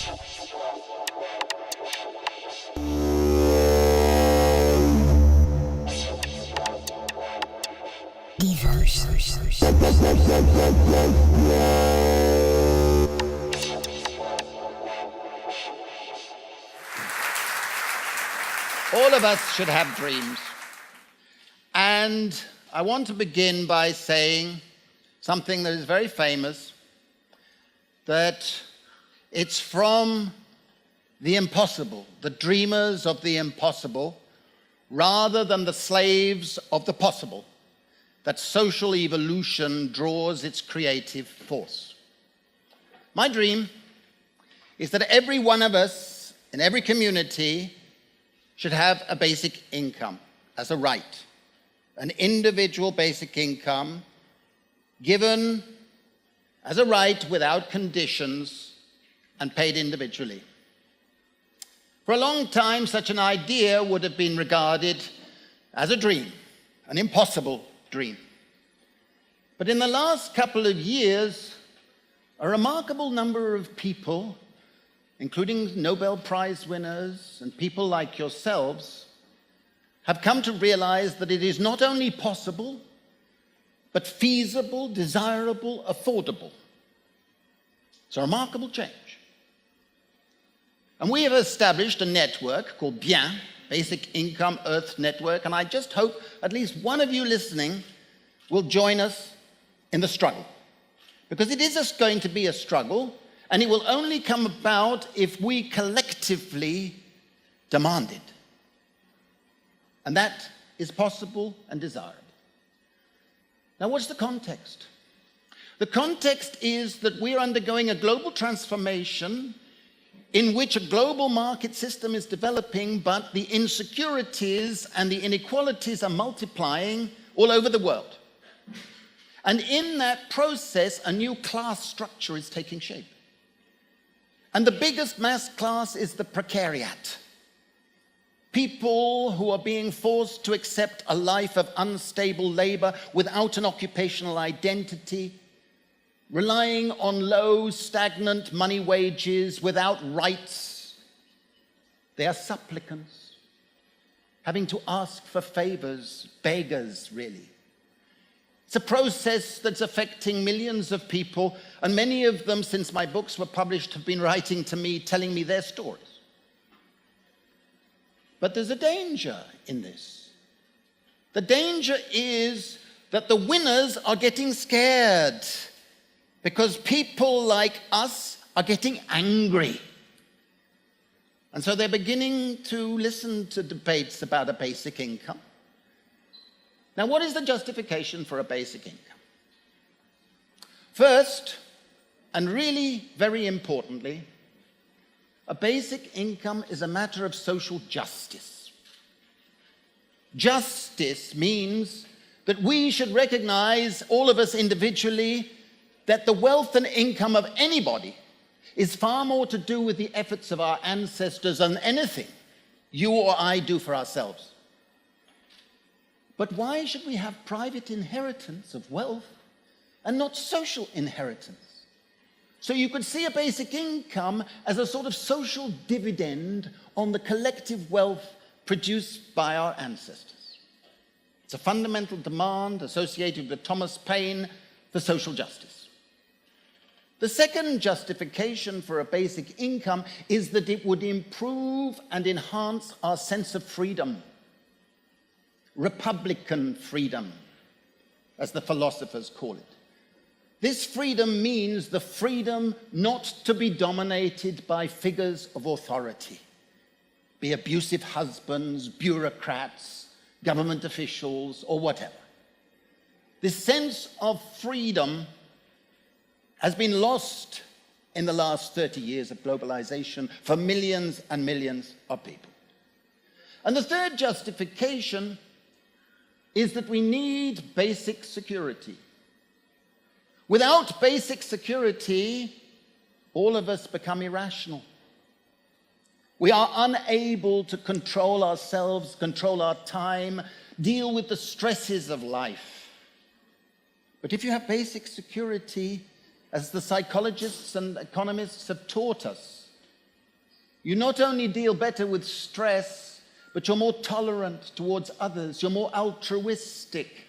All of us should have dreams. And I want to begin by saying something that is very famous, that it's from the impossible, the dreamers of the impossible, rather than the slaves of the possible, that social evolution draws its creative force. My dream is that every one of us in every community should have a basic income as a right, an individual basic income given as a right without conditions and paid individually. For a long time, such an idea would have been regarded as a dream, an impossible dream. But in the last couple of years, a remarkable number of people, including Nobel Prize winners and people like yourselves, have come to realize that it is not only possible, but feasible, desirable, affordable. It's a remarkable change. And we have established a network called Vieni, Basic Income Earth Network, and I just hope at least one of you listening will join us in the struggle. Because it is just going to be a struggle, and it will only come about if we collectively demand it. And that is possible and desirable. Now, what's the context? The context is that we're undergoing a global transformation in which a global market system is developing, but the insecurities and the inequalities are multiplying all over the world. And in that process, a new class structure is taking shape. And the biggest mass class is the precariat. People who are being forced to accept a life of unstable labor without an occupational identity, relying on low, stagnant money wages without rights. They are supplicants, having to ask for favors, beggars, really. It's a process that's affecting millions of people, and many of them, since my books were published, have been writing to me, telling me their stories. But there's a danger in this. The danger is that the winners are getting scared because people like us are getting angry. And so they're beginning to listen to debates about a basic income. Now, what is the justification for a basic income? First, and really very importantly, a basic income is a matter of social justice. Justice means that we should recognize, all of us individually, that the wealth and income of anybody is far more to do with the efforts of our ancestors than anything you or I do for ourselves. But why should we have private inheritance of wealth and not social inheritance? So you could see a basic income as a sort of social dividend on the collective wealth produced by our ancestors. It's a fundamental demand associated with Thomas Paine for social justice. The second justification for a basic income is that it would improve and enhance our sense of freedom. Republican freedom, as the philosophers call it. This freedom means the freedom not to be dominated by figures of authority, be abusive husbands, bureaucrats, government officials, or whatever. This sense of freedom has been lost in the last 30 years of globalization for millions and millions of people. And the third justification is that we need basic security. Without basic security, all of us become irrational. We are unable to control ourselves, control our time, deal with the stresses of life. But if you have basic security, as the psychologists and economists have taught us, you not only deal better with stress, but you're more tolerant towards others, you're more altruistic,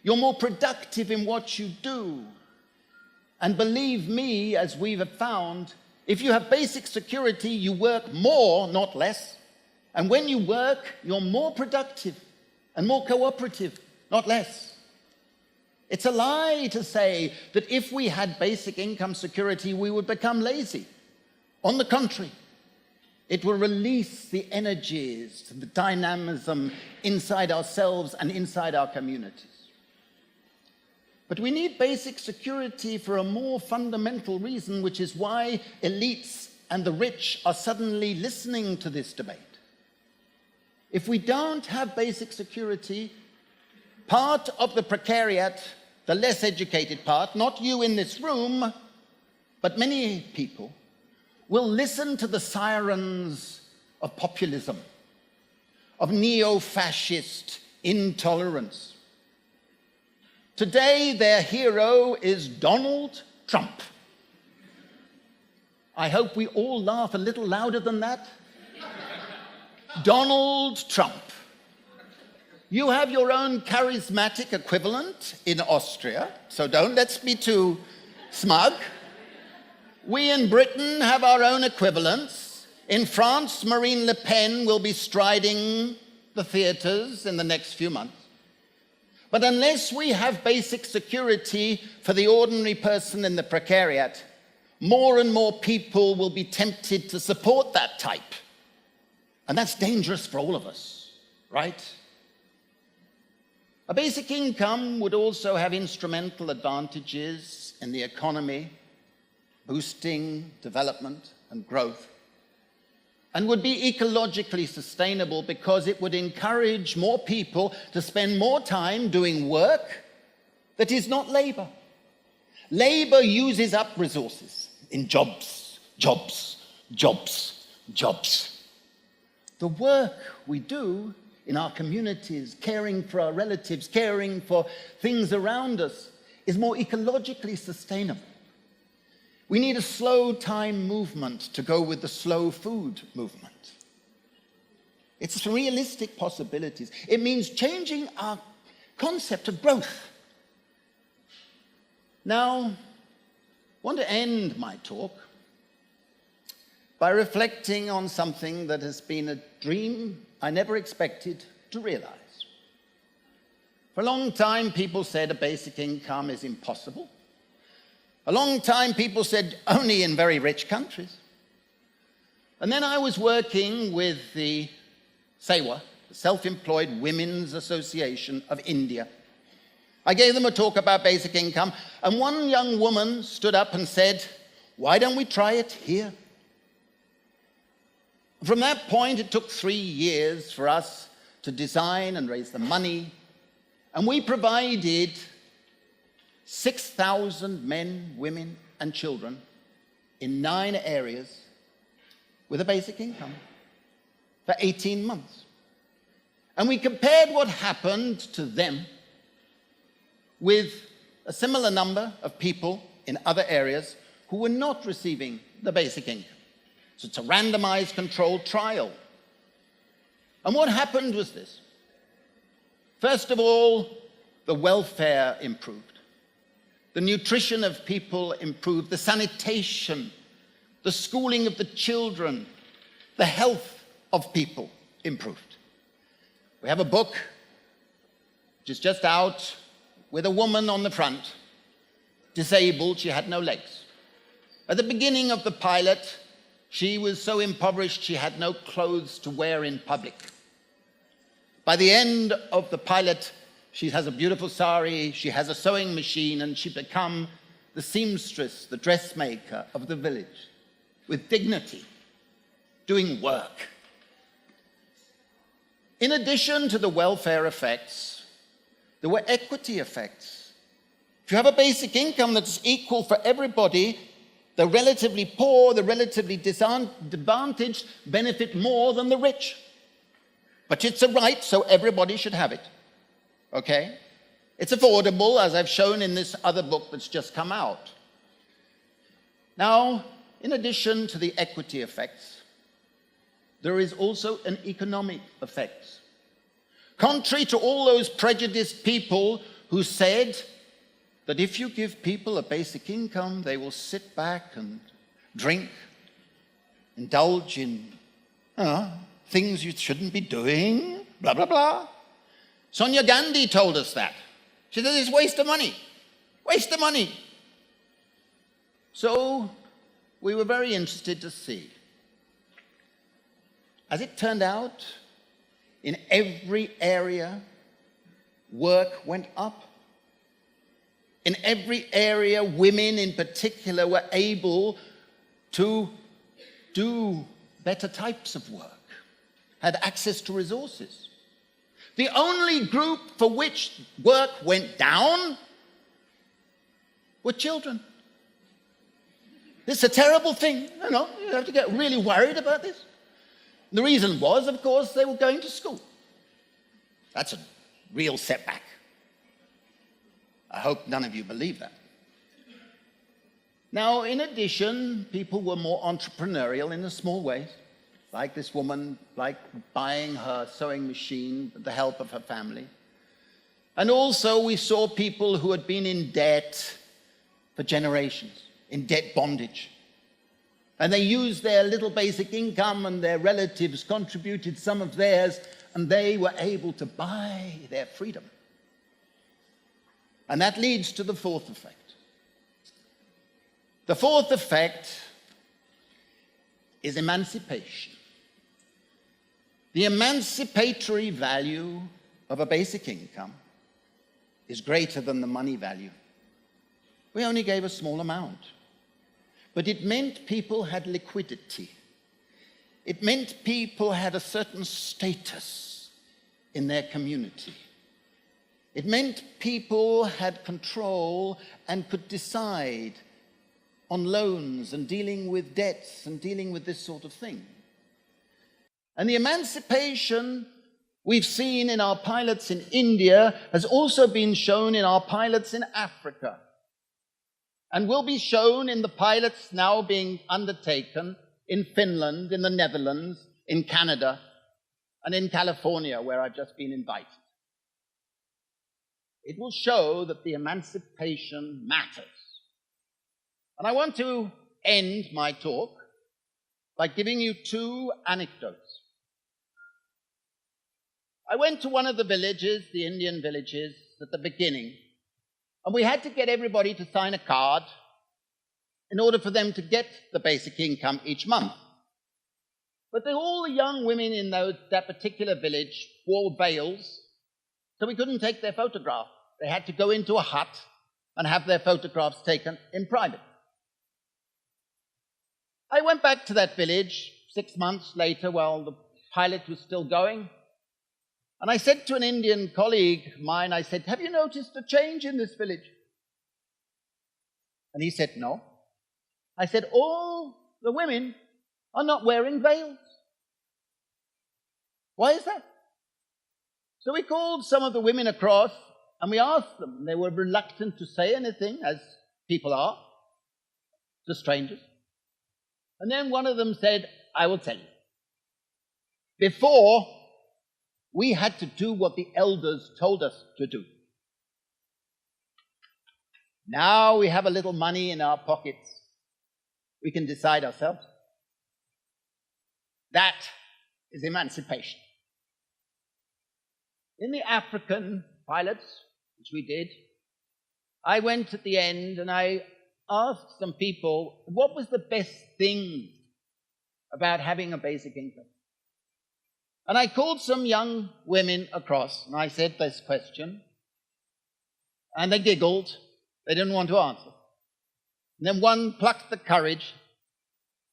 you're more productive in what you do. And believe me, as we have found, if you have basic security, you work more, not less. And when you work, you're more productive and more cooperative, not less. It's a lie to say that if we had basic income security, we would become lazy. On the contrary, it will release the energies, the dynamism inside ourselves and inside our communities. But we need basic security for a more fundamental reason, which is why elites and the rich are suddenly listening to this debate. If we don't have basic security, part of the precariat, the less educated part, not you in this room, but many people, will listen to the sirens of populism, of neo-fascist intolerance. Today, their hero is Donald Trump. I hope we all laugh a little louder than that. Donald Trump. You have your own charismatic equivalent in Austria, so let's be too smug. We in Britain have our own equivalents. In France, Marine Le Pen will be striding the theatres in the next few months. But unless we have basic security for the ordinary person in the precariat, more and more people will be tempted to support that type. And that's dangerous for all of us, right? A basic income would also have instrumental advantages in the economy, boosting development and growth, and would be ecologically sustainable because it would encourage more people to spend more time doing work that is not labor. Labor uses up resources in jobs, jobs, jobs, jobs. The work we do in our communities, caring for our relatives, caring for things around us, is more ecologically sustainable. We need a slow time movement to go with the slow food movement. It's realistic possibilities. It means changing our concept of growth. Now, I want to end my talk by reflecting on something that has been a dream I never expected to realize. For a long time, people said a basic income is impossible. A long time, people said only in very rich countries. And then I was working with the SEWA, the Self-Employed Women's Association of India. I gave them a talk about basic income, and one young woman stood up and said, "Why don't we try it here?" From that point, it took 3 years for us to design and raise the money, and we provided 6,000 men, women, and children in 9 areas with a basic income for 18 months. And we compared what happened to them with a similar number of people in other areas who were not receiving the basic income. So it's a randomized controlled trial. And what happened was this. First of all, the welfare improved. The nutrition of people improved, the sanitation, the schooling of the children, the health of people improved. We have a book which is just out with a woman on the front, disabled, she had no legs. At the beginning of the pilot, she was so impoverished she had no clothes to wear in public. By the end of the pilot, she has a beautiful sari, she has a sewing machine, and she become the seamstress, the dressmaker of the village, with dignity, doing work. In addition to the welfare effects, there were equity effects. If you have a basic income that's equal for everybody, the relatively poor, the relatively disadvantaged benefit more than the rich. But it's a right, so everybody should have it. Okay? It's affordable, as I've shown in this other book that's just come out. Now, in addition to the equity effects, there is also an economic effect. Contrary to all those prejudiced people who said that if you give people a basic income, they will sit back and drink, indulge in things you shouldn't be doing, blah, blah, blah. Sonia Gandhi told us that. She said it's waste of money, waste of money. So we were very interested to see. As it turned out, in every area, work went up. In every area, women in particular were able to do better types of work, had access to resources. The only group for which work went down were children. This is a terrible thing, you have to get really worried about this. The reason was, of course, they were going to school. That's a real setback. I hope none of you believe that. Now, in addition, people were more entrepreneurial in a small way, like this woman, like buying her sewing machine with the help of her family. And also, we saw people who had been in debt for generations, in debt bondage. And they used their little basic income, and their relatives contributed some of theirs, and they were able to buy their freedom. And that leads to the fourth effect. The fourth effect is emancipation. The emancipatory value of a basic income is greater than the money value. We only gave a small amount. But it meant people had liquidity. It meant people had a certain status in their community. It meant people had control and could decide on loans and dealing with debts and dealing with this sort of thing. And the emancipation we've seen in our pilots in India has also been shown in our pilots in Africa, and will be shown in the pilots now being undertaken in Finland, in the Netherlands, in Canada, and in California, where I've just been invited. It will show that the emancipation matters. And I want to end my talk by giving you two anecdotes. I went to one of the villages, the Indian villages, at the beginning, and we had to get everybody to sign a card in order for them to get the basic income each month. But all the young women in that particular village wore veils, so we couldn't take their photograph. They had to go into a hut and have their photographs taken in private. I went back to that village 6 months later while the pilot was still going, and I said to an Indian colleague of mine, I said, "Have you noticed a change in this village?" And he said, "No." I said, "All the women are not wearing veils. Why is that?" So we called some of the women across and we asked them. They were reluctant to say anything, as people are, to strangers. And then one of them said, "I will tell you. Before, we had to do what the elders told us to do. Now we have a little money in our pockets. We can decide ourselves. That is emancipation." In the African pilots, which we did, I went at the end and I asked some people, what was the best thing about having a basic income? And I called some young women across and I said this question, and they giggled. They didn't want to answer. And then one plucked the courage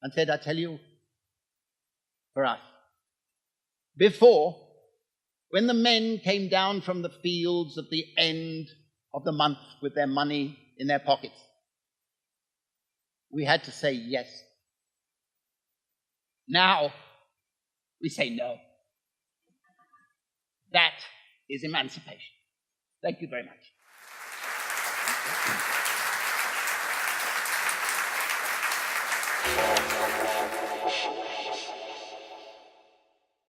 and said, "I tell you, for us, before, when the men came down from the fields at the end of the month with their money in their pockets, we had to say yes. Now we say no. That is emancipation." Thank you very much.